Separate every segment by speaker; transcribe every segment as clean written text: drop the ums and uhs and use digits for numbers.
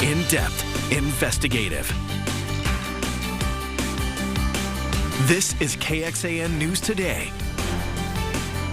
Speaker 1: in-depth, investigative. This is KXAN News Today.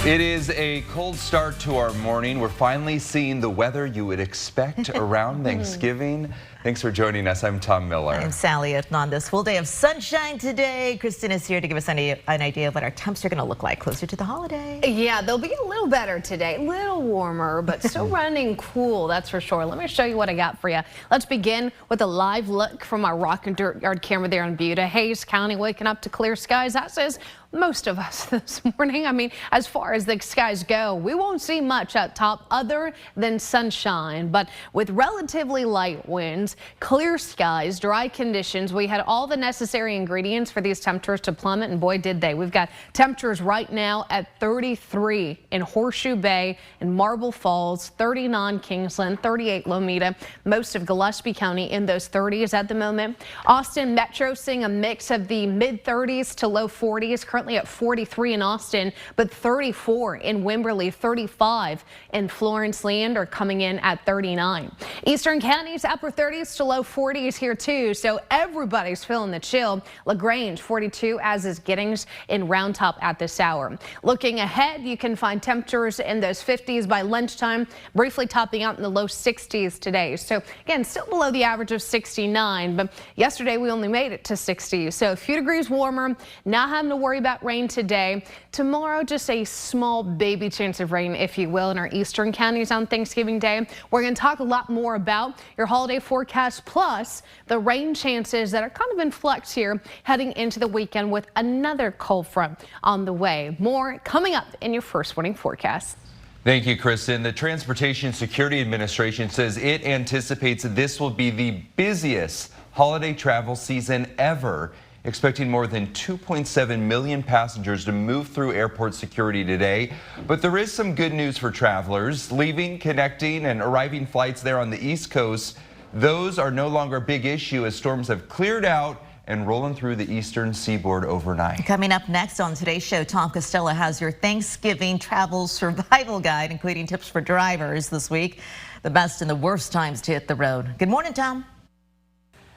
Speaker 2: It is a cold start to our morning. We're finally seeing the weather you would expect around Thanksgiving. Thanks for joining us. I'm Tom Miller.
Speaker 3: I'm Sally Ethnondas. Full day of sunshine today. Kristen is here to give us an idea of what our temps are going to look like closer to the holiday.
Speaker 4: Yeah, they'll be a little better today, a little warmer, but still running cool, that's for sure. Let me show you what I got for you. Let's begin with a live look from our rock and dirt yard camera there in Buda. Hayes County waking up to clear skies. That says most of us this morning. I mean, as far as the skies go, we won't see much up top other than sunshine, but with relatively light winds, clear skies, dry conditions, we had all the necessary ingredients for these temperatures to plummet, and boy did they. We've got temperatures right now at 33 in Horseshoe Bay and Marble Falls, 39 Kingsland, 38 Lomita, most of Gillespie County in those 30s at the moment. Austin Metro seeing a mix of the mid 30s to low 40s, currently at 43 in Austin, but 34 in Wimberley, 35 in Florence Leander coming in at 39. Eastern counties upper 30s to low 40s here too, so everybody's feeling the chill. LaGrange 42, as is Giddings in Round Top at this hour. Looking ahead, you can find temperatures in those 50s by lunchtime, briefly topping out in the low 60s today. So again, still below the average of 69, but yesterday we only made it to 60, so a few degrees warmer, not having to worry about rain today. Tomorrow, just a small baby chance of rain, if you will, in our eastern counties on Thanksgiving Day. We're going to talk a lot more about your holiday forecast, plus the rain chances that are kind of in flux here heading into the weekend with another cold front on the way. More coming up in your first morning forecast.
Speaker 2: Thank you, Kristen. The Transportation Security Administration says it anticipates this will be the busiest holiday travel season ever, expecting more than 2.7 million passengers to move through airport security today. But there is some good news for travelers. Leaving, connecting, and arriving flights there on the East Coast, those are no longer a big issue as storms have cleared out and rolling through the eastern seaboard overnight.
Speaker 3: Coming up next on today's show, Tom Costello has your Thanksgiving travel survival guide, including tips for drivers this week, the best and the worst times to hit the road. Good morning, Tom.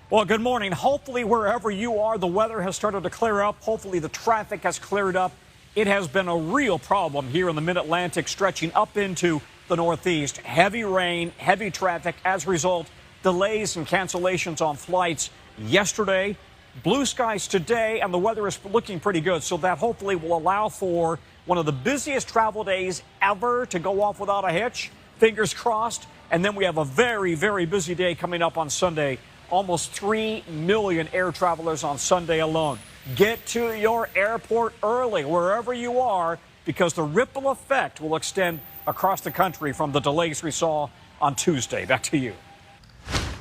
Speaker 5: Well, good morning. Hopefully, wherever you are, the weather has started to clear up. Hopefully, the traffic has cleared up. It has been a real problem here in the Mid-Atlantic, stretching up into the Northeast. Heavy rain, heavy traffic. As a result, delays and cancellations on flights yesterday. Blue skies today, and the weather is looking pretty good. So that hopefully will allow for one of the busiest travel days ever to go off without a hitch. Fingers crossed. And then we have a very, very busy day coming up on Sunday. Almost 3 million air travelers on Sunday alone. Get to your airport early, wherever you are, because the ripple effect will extend across the country from the delays we saw on Tuesday. Back to you.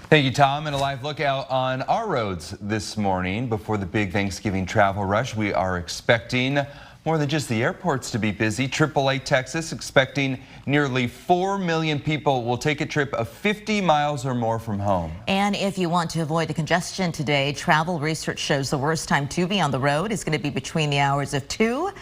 Speaker 2: Thank you, Tom. And a live look out on our roads this morning before the big Thanksgiving travel rush. We are expecting more than just the airports to be busy. AAA Texas expecting nearly 4 million people will take a trip of 50 miles or more from home.
Speaker 3: And if you want to avoid the congestion today, travel research shows the worst time to be on the road is going to be between the hours of 2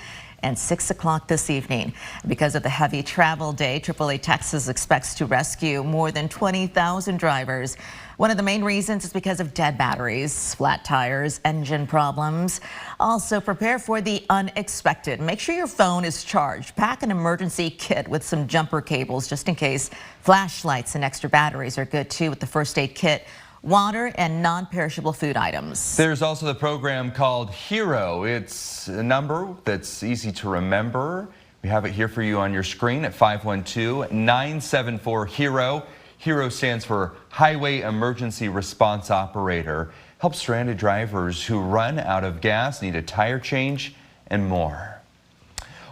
Speaker 3: and 6 o'clock this evening. Because of the heavy travel day, AAA Texas expects to rescue more than 20,000 drivers. One of the main reasons is because of dead batteries, flat tires, engine problems. Also, prepare for the unexpected. Make sure your phone is charged. Pack an emergency kit with some jumper cables just in case. Flashlights and extra batteries are good too with the first aid kit. Water and non-perishable food items.
Speaker 2: There's also the program called Hero. It's a number that's easy to remember. We have it here for you on your screen at 512-974-HERO. HERO stands for Highway Emergency Response Operator. Helps stranded drivers who run out of gas, need a tire change, and more.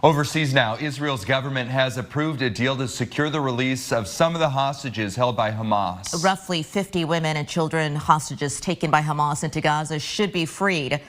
Speaker 2: Overseas now, Israel's government has approved a deal to secure the release of some of the hostages held by Hamas.
Speaker 3: Roughly 50 women and children hostages taken by Hamas into Gaza should be freed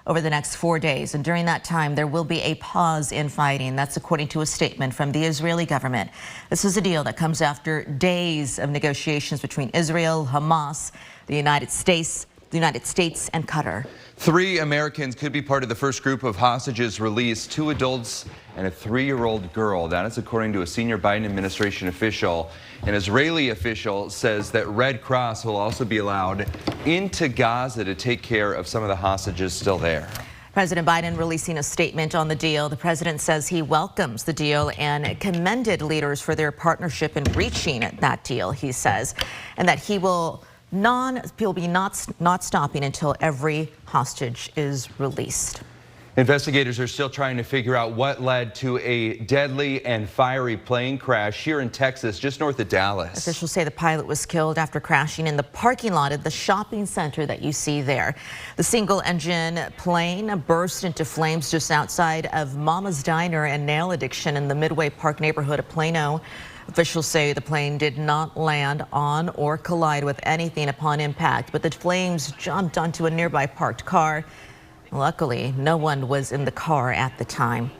Speaker 3: over the next 4 days. And during that time, there will be a pause in fighting. That's according to a statement from the Israeli government. This is a deal that comes after days of negotiations between Israel, Hamas, the United States, the United States and Qatar.
Speaker 2: 3 Americans could be part of the first group of hostages released, 2 adults and a 3-year-old girl. That is according to a senior Biden administration official. An Israeli official says that Red Cross will also be allowed into Gaza to take care of some of the hostages still there.
Speaker 3: President Biden releasing a statement on the deal. The president says he welcomes the deal and commended leaders for their partnership in reaching that deal, he says, and that he'll be not stopping until every hostage is released.
Speaker 2: Investigators are still trying to figure out what led to a deadly and fiery plane crash here in Texas, just north of Dallas.
Speaker 3: Officials say the pilot was killed after crashing in the parking lot of the shopping center that you see there. The single-engine plane burst into flames just outside of Mama's Diner and Nail Addiction in the Midway Park neighborhood of Plano. Officials say the plane did not land on or collide with anything upon impact, but the flames jumped onto a nearby parked car. Luckily, no one was in the car at the time.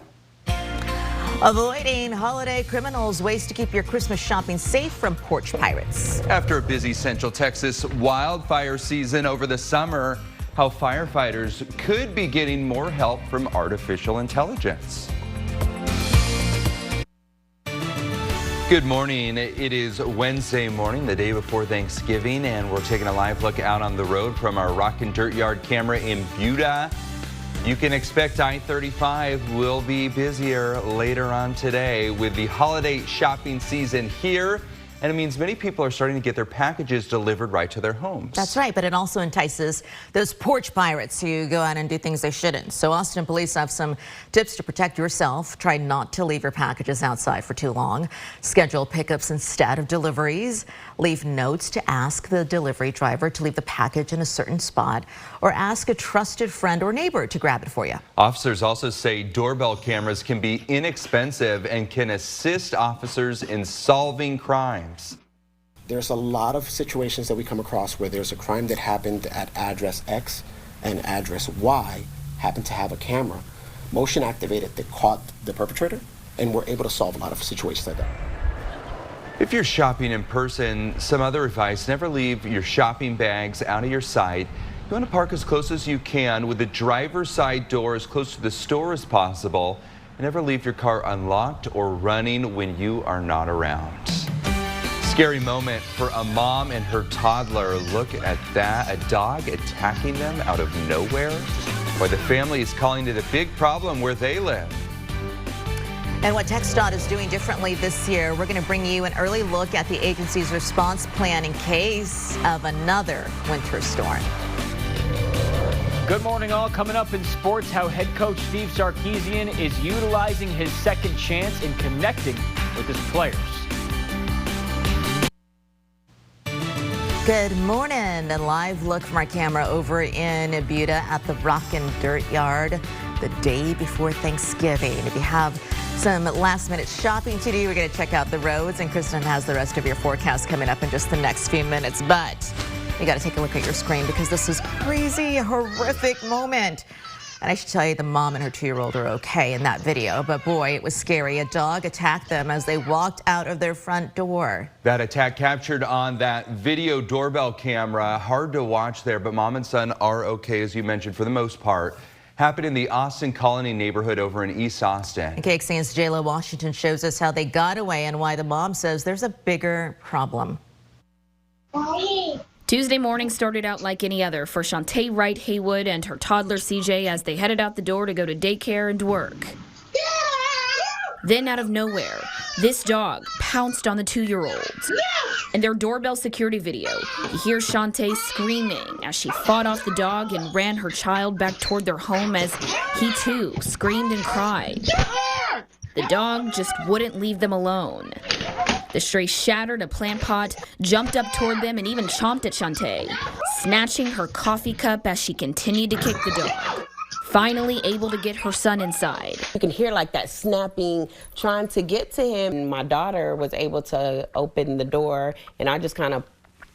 Speaker 3: Avoiding holiday criminals, ways to keep your Christmas shopping safe from porch pirates.
Speaker 2: After a busy Central Texas wildfire season over the summer, how firefighters could be getting more help from artificial intelligence. Good morning. It is Wednesday morning, the day before Thanksgiving, and we're taking a live look out on the road from our Rock and Dirt Yard camera in Buda. You can expect I-35 will be busier later on today with the holiday shopping season here. And it means many people are starting to get their packages delivered right to their homes.
Speaker 3: That's right, but it also entices those porch pirates who go out and do things they shouldn't. So Austin police have some tips to protect yourself. Try not to leave your packages outside for too long. Schedule pickups instead of deliveries. Leave notes to ask the delivery driver to leave the package in a certain spot, or ask a trusted friend or neighbor to grab it for you.
Speaker 2: Officers also say doorbell cameras can be inexpensive and can assist officers in solving crimes.
Speaker 6: There's a lot of situations that we come across where there's a crime that happened at address X and address Y happened to have a camera motion activated that caught the perpetrator, and we're able to solve a lot of situations like that.
Speaker 2: If you're shopping in person, some other advice: never leave your shopping bags out of your sight. You want to park as close as you can with the driver's side door as close to the store as possible. And never leave your car unlocked or running when you are not around. Scary moment for a mom and her toddler. Look at that, a dog attacking them out of nowhere. Why the family is calling it a big problem where they live.
Speaker 3: And what TxDOT is doing differently this year, we're going to bring you an early look at the agency's response plan in case of another winter storm.
Speaker 7: Good morning, all. Coming up in sports, how head coach Steve Sarkisian is utilizing his second chance in connecting with his players.
Speaker 3: Good morning. A live look from our camera over in Buda at the Rock and Dirt Yard the day before Thanksgiving. If you have some last-minute shopping to do, we're going to check out the roads, and Kristen has the rest of your forecast coming up in just the next few minutes. But you got to take a look at your screen because this is crazy, horrific moment. And I should tell you, the mom and her 2-year-old are okay in that video. But boy, it was scary. A dog attacked them as they walked out of their front door.
Speaker 2: That attack captured on that video doorbell camera. Hard to watch there, but mom and son are okay, as you mentioned, for the most part. Happened in the Austin Colony neighborhood over in East Austin.
Speaker 3: And KXAN's Jayla Washington shows us how they got away and why the mom says there's a bigger problem.
Speaker 8: Tuesday morning started out like any other for Shantae Wright Haywood and her toddler CJ as they headed out the door to go to daycare and work. Then out of nowhere, this dog pounced on the 2-year-old. In their doorbell security video, you hear Shantae screaming as she fought off the dog and ran her child back toward their home as he too screamed and cried. The dog just wouldn't leave them alone. The stray shattered a plant pot, jumped up toward them, and even chomped at Shantae, snatching her coffee cup as she continued to kick the dog. Finally able to get her son inside.
Speaker 9: You can hear like that snapping, trying to get to him. My daughter was able to open the door, and I just kind of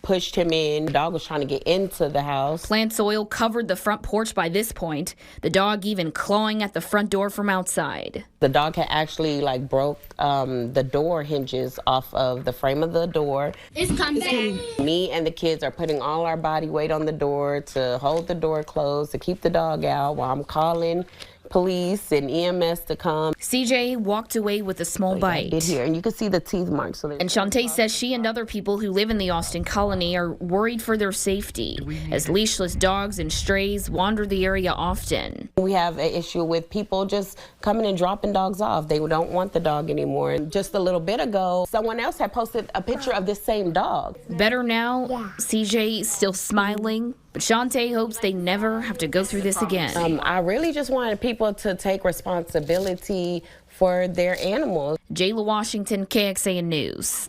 Speaker 9: pushed him in. The dog was trying to get into the house.
Speaker 8: Plant soil covered the front porch by this point, the dog even clawing at the front door from outside.
Speaker 9: The dog had actually broke the door hinges off of the frame of the door.
Speaker 10: It's come back.
Speaker 9: Me and the kids are putting all our body weight on the door to hold the door closed, to keep the dog out while I'm calling police and EMS to come.
Speaker 8: CJ walked away with a small bite.
Speaker 9: Here, and you can see the teeth marks.
Speaker 8: And Shantae says she and other people who live in the Austin colony are worried for their safety as leashless dogs and strays wander the area often.
Speaker 9: We have an issue with people just coming and dropping dogs off. They don't want the dog anymore. And just a little bit ago, someone else had posted a picture of this same dog.
Speaker 8: Better now, CJ still smiling. But Shantae hopes they never have to go through this again.
Speaker 9: I really just wanted people to take responsibility for their animals.
Speaker 8: Jayla Washington, KXAN News.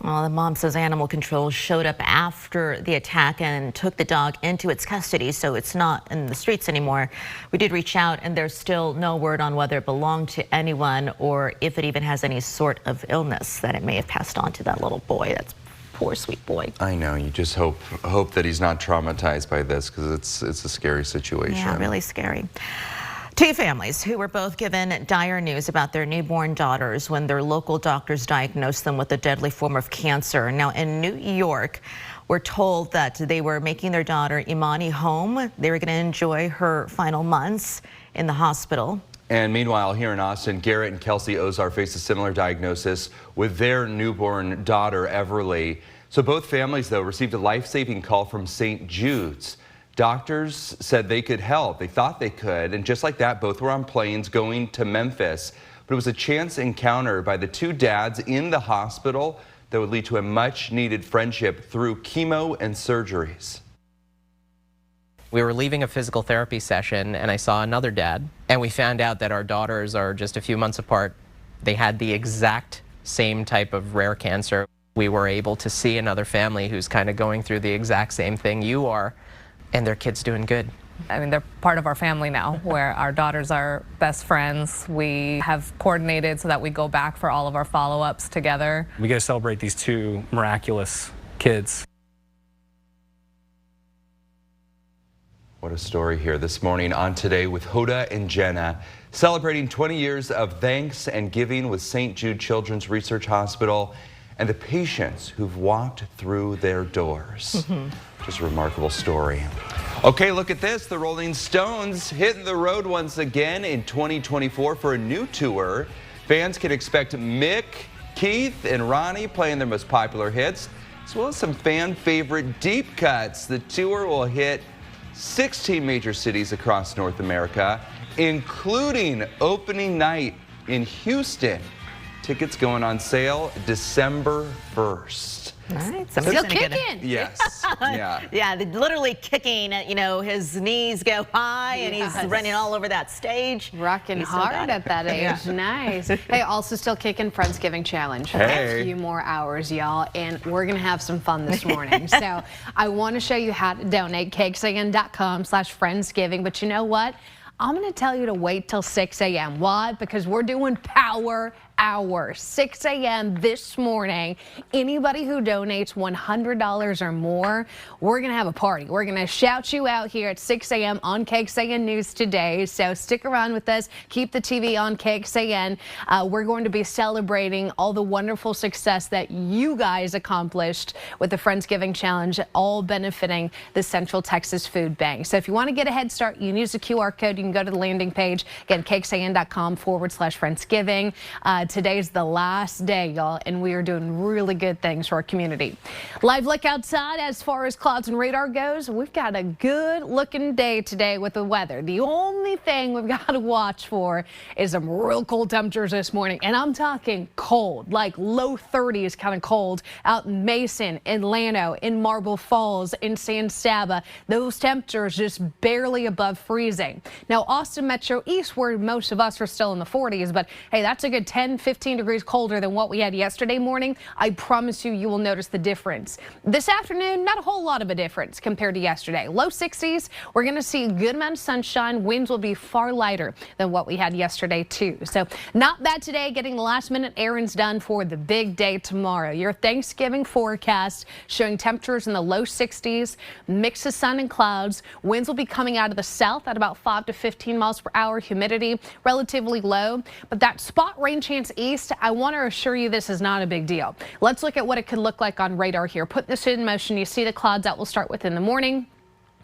Speaker 3: Well, the mom says animal control showed up after the attack and took the dog into its custody, so it's not in the streets anymore. We did reach out, and there's still no word on whether it belonged to anyone or if it even has any sort of illness that it may have passed on to that little boy. That's poor sweet boy.
Speaker 2: I know, you just hope that he's not traumatized by this, because it's a scary situation.
Speaker 3: Yeah, really scary. Two families who were both given dire news about their newborn daughters when their local doctors diagnosed them with a deadly form of cancer. Now in New York, we're told that they were making their daughter Imani home. They were going to enjoy her final months in the hospital.
Speaker 2: And meanwhile, here in Austin, Garrett and Kelsey Ozar face a similar diagnosis with their newborn daughter, Everly. So both families, though, received a life-saving call from St. Jude's. Doctors said they could help. They thought they could. And just like that, both were on planes going to Memphis. But it was a chance encounter by the two dads in the hospital that would lead to a much-needed friendship through chemo and surgeries.
Speaker 11: We were leaving a physical therapy session and I saw another dad, and we found out that our daughters are just a few months apart. They had the exact same type of rare cancer. We were able to see another family who's kind of going through the exact same thing you are, and their kid's doing good.
Speaker 12: I mean, they're part of our family now, where our daughters are best friends. We have coordinated so that we go back for all of our follow-ups together.
Speaker 13: We got to celebrate these two miraculous kids.
Speaker 2: What a story here this morning on Today with Hoda and Jenna, celebrating 20 years of thanks and giving with St. Jude Children's Research Hospital and the patients who've walked through their doors. Just a remarkable story. Okay, look at this. The Rolling Stones hitting the road once again in 2024 for a new tour. Fans can expect Mick, Keith, and Ronnie playing their most popular hits, as well as some fan favorite deep cuts. The tour will hit 16 major cities across North America, including opening night in Houston. Tickets going on sale December 1st.
Speaker 3: All right,
Speaker 4: Still kicking.
Speaker 2: Yes. Yeah.
Speaker 3: Yeah, they're literally kicking. You know, his knees go high, and he's running all over that stage.
Speaker 4: Rocking hard at that age. Nice. Hey, also still kicking Friendsgiving Challenge.
Speaker 2: Hey.
Speaker 4: A few more hours, y'all, and we're going to have some fun this morning. So I want to show you how to donate, KXAN.com/Friendsgiving. But you know what? I'm going to tell you to wait till 6 a.m. Why? Because we're doing Power Hour, 6 a.m. this morning. Anybody who donates $100 or more, we're going to have a party. We're going to shout you out here at 6 a.m. on KXAN News Today. So stick around with us. Keep the TV on KXAN. We're going to be celebrating all the wonderful success that you guys accomplished with the Friendsgiving Challenge, all benefiting the Central Texas Food Bank. So if you want to get a head start, you can use the QR code. You can go to the landing page. Again, KXAN.com/Friendsgiving. Today's the last day, y'all, and we are doing really good things for our community. Live look outside as far as clouds and radar goes. We've got a good looking day today with the weather. The only thing we've got to watch for is some real cold temperatures this morning, and I'm talking cold, like low 30s kind of cold out in Mason, in Llano, in Marble Falls, in San Saba. Those temperatures just barely above freezing. Now, Austin Metro East, where most of us are still in the 40s, but hey, that's a good 10 10, 15 degrees colder than what we had yesterday morning. I promise you will notice the difference. This afternoon, not a whole lot of a difference compared to yesterday. Low 60s. We're going to see a good amount of sunshine. Winds will be far lighter than what we had yesterday, too. So not bad today, getting the last minute errands done for the big day tomorrow. Your Thanksgiving forecast showing temperatures in the low 60s, mix of sun and clouds. Winds will be coming out of the south at about 5 to 15 miles per hour. Humidity relatively low, but that spot rain chance east, I want to assure you this is not a big deal. Let's look at what it could look like on radar here. Put this in motion. You see the clouds that will start with in the morning.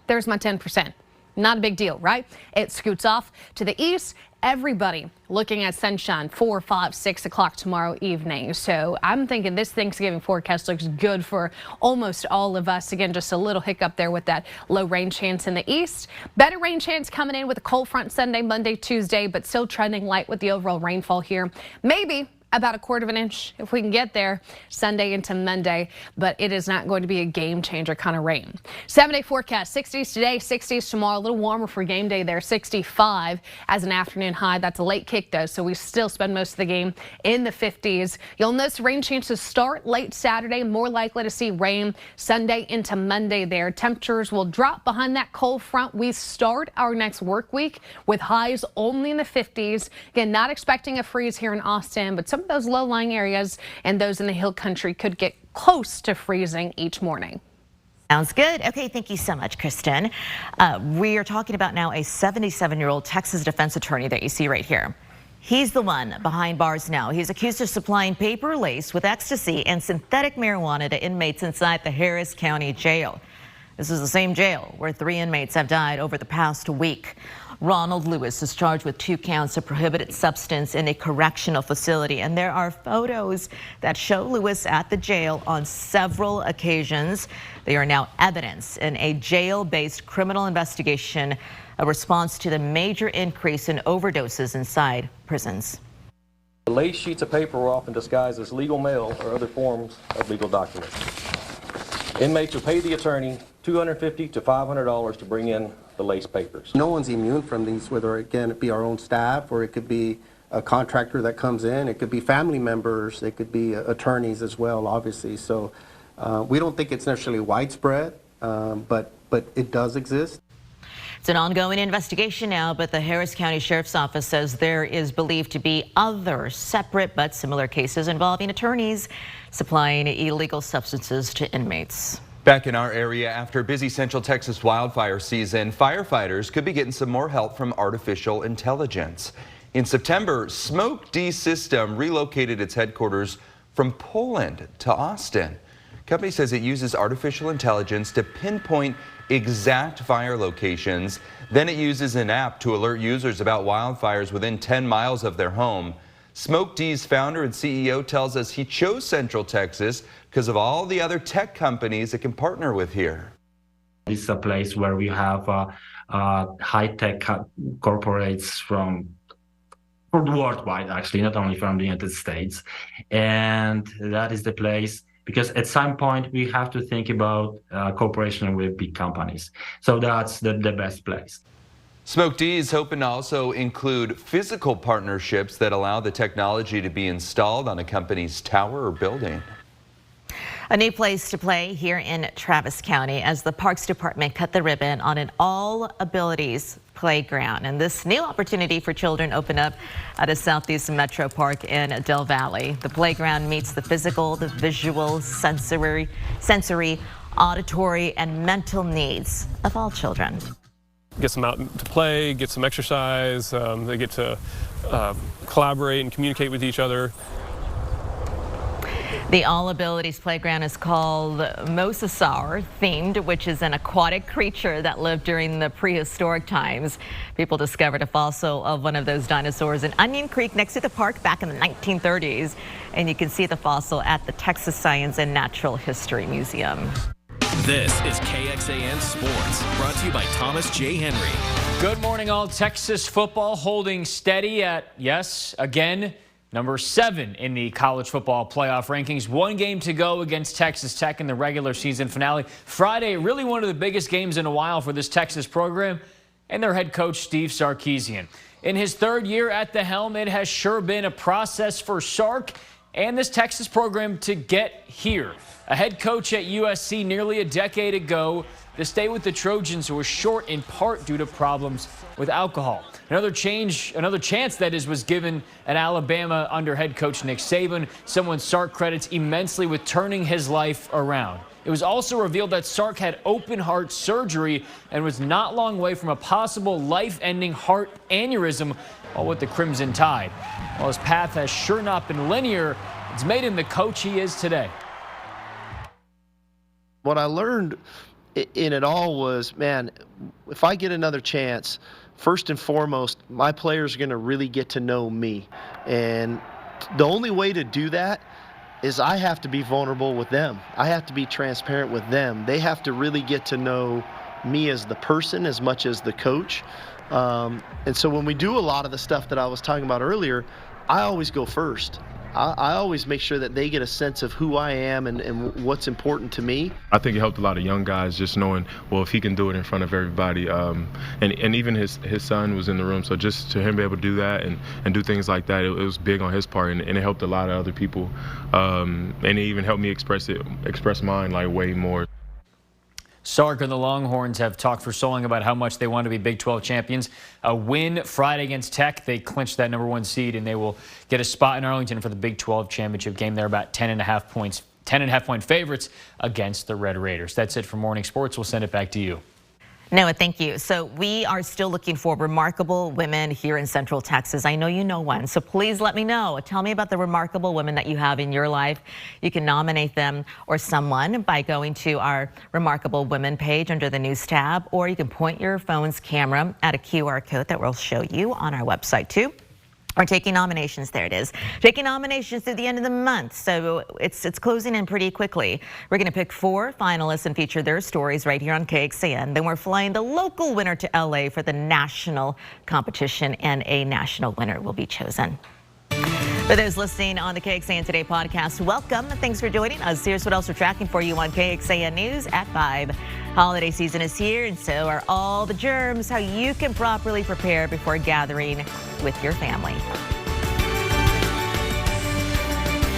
Speaker 4: There's my 10%. Not a big deal, right? It scoots off to the east. Everybody looking at sunshine 4, 5, 6 o'clock tomorrow evening. So I'm thinking this Thanksgiving forecast looks good for almost all of us. Again, just a little hiccup there with that low rain chance in the east. Better rain chance coming in with a cold front Sunday, Monday, Tuesday, but still trending light with the overall rainfall here. Maybe about 1/4 of an inch if we can get there Sunday into Monday, but it is not going to be a game changer kind of rain. 7-day forecast, 60s today, 60s tomorrow, a little warmer for game day there, 65 as an afternoon high. That's a late kick though, so we still spend most of the game in the 50s. You'll notice rain chances start late Saturday, more likely to see rain Sunday into Monday there. Temperatures will drop behind that cold front. We start our next work week with highs only in the 50s. Again, not expecting a freeze here in Austin, but some of those low-lying areas and those in the hill country could get close to freezing each morning.
Speaker 3: Sounds good. Okay, thank you so much, Kristen. We are talking about now a 77-year-old Texas defense attorney that you see right here. He's the one behind bars now. He's accused of supplying paper laced with ecstasy and synthetic marijuana to inmates inside the Harris County Jail. This is the same jail where 3 inmates have died over the past week. Ronald Lewis is charged with 2 counts of prohibited substance in a correctional facility, and there are photos that show Lewis at the jail on several occasions. They are now evidence in a jail-based criminal investigation, a response to the major increase in overdoses inside prisons.
Speaker 10: The laced sheets of paper were often disguised as legal mail or other forms of legal documents. Inmates will pay the attorney $250 to $500 to bring in the laced papers.
Speaker 6: No one's immune from these, whether again it be our own staff or it could be a contractor that comes in, it could be family members, it could be attorneys as well, obviously. So we don't think it's necessarily widespread, but it does exist.
Speaker 3: It's an ongoing investigation now, but the Harris County Sheriff's Office says there is believed to be other separate but similar cases involving attorneys supplying illegal substances to inmates.
Speaker 2: Back in our area, after a busy Central Texas wildfire season, firefighters could be getting some more help from artificial intelligence. In September, Smoke D System relocated its headquarters from Poland to Austin. The company says it uses artificial intelligence to pinpoint exact fire locations. Then it uses an app to alert users about wildfires within 10 miles of their home. Smoke D's founder and CEO tells us he chose Central Texas because of all the other tech companies it can partner with here.
Speaker 14: This is a place where we have high-tech corporates from worldwide, actually, not only from the United States. And that is the place, because at some point we have to think about cooperation with big companies. So that's the best place.
Speaker 2: Smoke D is hoping to also include physical partnerships that allow the technology to be installed on a company's tower or building.
Speaker 3: A new place to play here in Travis County as the Parks Department cut the ribbon on an all-abilities playground. And this new opportunity for children opened up at a Southeast Metro Park in Del Valle. The playground meets the physical, the visual, sensory, auditory, and mental needs of all children.
Speaker 15: Gets them out to play, get some exercise, they get to collaborate and communicate with each other.
Speaker 3: The All Abilities Playground is called Mosasaur themed, which is an aquatic creature that lived during the prehistoric times. People discovered a fossil of one of those dinosaurs in Onion Creek next to the park back in the 1930s. And you can see the fossil at the Texas Science and Natural History Museum.
Speaker 1: This is KXAN Sports, brought to you by Thomas J. Henry.
Speaker 7: Good morning, all. Texas football holding steady at, yes, again, number 7 in the college football playoff rankings. 1 game to go against Texas Tech in the regular season finale. Friday, really one of the biggest games in a while for this Texas program and their head coach, Steve Sarkisian. In his third year at the helm, it has sure been a process for Sark and this Texas program to get here. A head coach at USC nearly a decade ago, the stay with the Trojans was short in part due to problems with alcohol. Another chance that is was given at Alabama under head coach Nick Saban, someone Sark credits immensely with turning his life around. It was also revealed that Sark had open heart surgery and was not long away from a possible life-ending heart aneurysm, all with the Crimson Tide. While his path has sure not been linear, it's made him the coach he is today.
Speaker 16: What I learned in it all was, man, if I get another chance, first and foremost, my players are going to really get to know me. And the only way to do that is I have to be vulnerable with them. I have to be transparent with them. They have to really get to know me as the person as much as the coach. And so when we do a lot of the stuff that I was talking about earlier, I always go first. I always make sure that they get a sense of who I am and what's important to me.
Speaker 15: I think it helped a lot of young guys just knowing, well, if he can do it in front of everybody, and even his son was in the room, so just to him be able to do that and do things like that, it was big on his part, and it helped a lot of other people, and it even helped me express mine like way more.
Speaker 7: Sark and the Longhorns have talked for so long about how much they want to be Big 12 champions. A win Friday against Tech, they clinched that #1 seed, and they will get a spot in Arlington for the Big 12 championship game. They're about 10.5-point favorites against the Red Raiders. That's it for Morning Sports. We'll send it back to you.
Speaker 3: Noah, thank you. So we are still looking for remarkable women here in Central Texas. I know you know one, so please let me know. Tell me about the remarkable women that you have in your life. You can nominate them or someone by going to our Remarkable Women page under the News tab, or you can point your phone's camera at a QR code that we'll show you on our website too. Or taking nominations, there it is. Taking nominations through the end of the month, so it's closing in pretty quickly. We're going to pick 4 finalists and feature their stories right here on KXAN. Then we're flying the local winner to LA for the national competition, and a national winner will be chosen. For those listening on the KXAN Today podcast, welcome. Thanks for joining us. Here's what else we're tracking for you on KXAN News at 5. Holiday season is here, and so are all the germs. How you can properly prepare before gathering with your family.